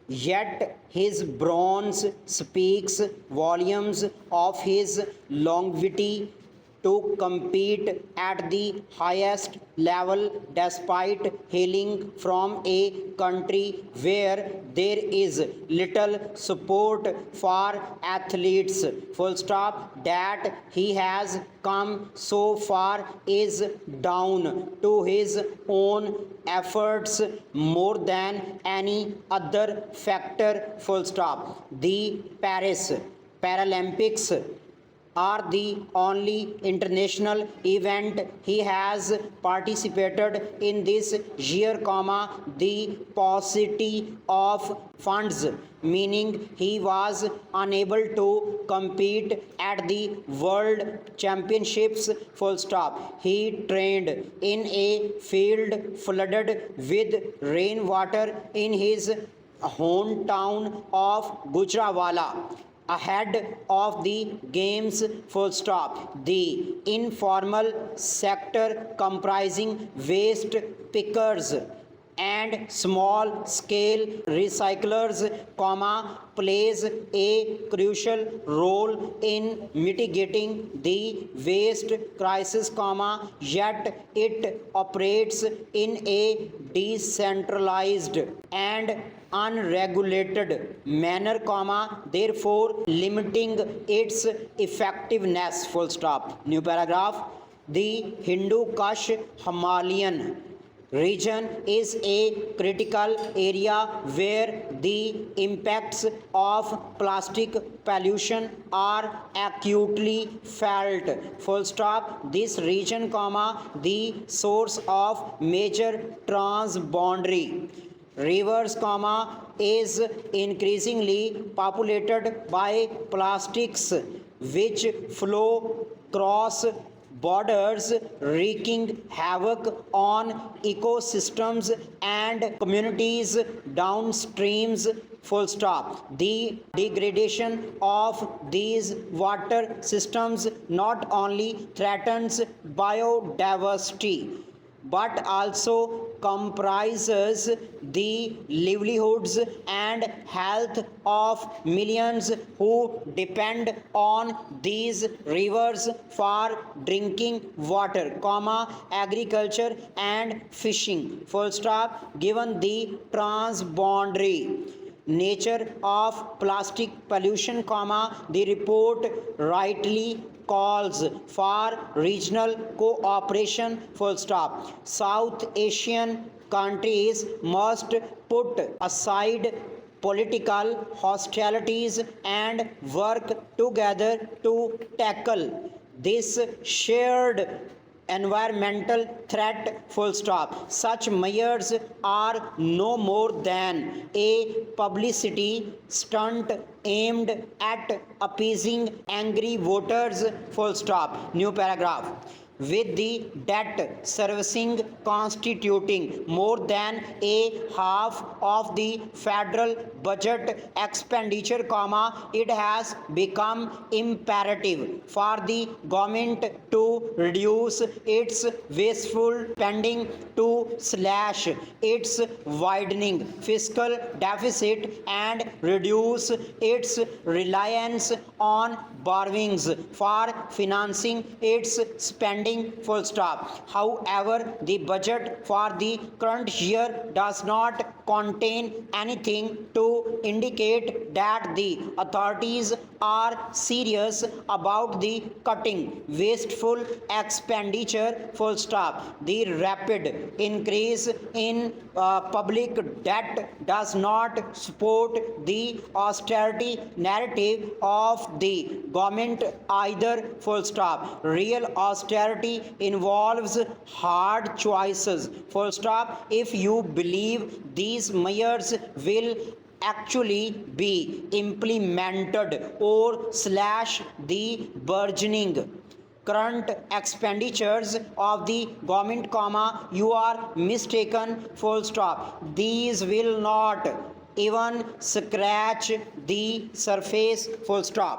Yet his bronze speaks volumes of his longevity to compete at the highest level despite hailing from a country where there is little support for athletes. Full stop. That he has come so far is down to his own efforts more than any other factor. Full stop. The Paris Paralympics are the only international event he has participated in this year, the paucity of funds meaning he was unable to compete at the world championships. Full stop. He trained in a field flooded with rainwater in his hometown of Gujranwala ahead of the games. Full stop. The informal sector comprising waste pickers and small scale recyclers, plays a crucial role in mitigating the waste crisis, yet it operates in a decentralized and unregulated manner, therefore limiting its effectiveness. Full stop. New paragraph. The Hindu Kush Himalayan region is a critical area where the impacts of plastic pollution are acutely felt. Full stop. This region, the source of major transboundary rivers, is increasingly populated by plastics which flow across borders, wreaking havoc on ecosystems and communities downstreams. Full stop. The degradation of these water systems not only threatens biodiversity but also comprises the livelihoods and health of millions who depend on these rivers for drinking water, agriculture and fishing. Full stop. Given the transboundary nature of plastic pollution, the report rightly calls for regional cooperation. Full stop. South Asian countries must put aside political hostilities and work together to tackle this shared environmental threat. Full stop. Such measures are no more than a publicity stunt aimed at appeasing angry voters. Full stop. New paragraph. With the debt servicing constituting more than a half of the federal budget expenditure, it has become imperative for the government to reduce its wasteful spending to slash its widening fiscal deficit and reduce its reliance on borrowings for financing its spending. Full stop. However, the budget for the current year does not contain anything to indicate that the authorities are serious about the cutting wasteful expenditure. Full stop. The rapid increase in public debt does not support the austerity narrative of the government either. Full stop. Real austerity involves hard choices. Full stop. If you believe these measures will actually be implemented or slash the burgeoning current expenditures of the government, you are mistaken. Full stop. These will not even scratch the surface. Full stop.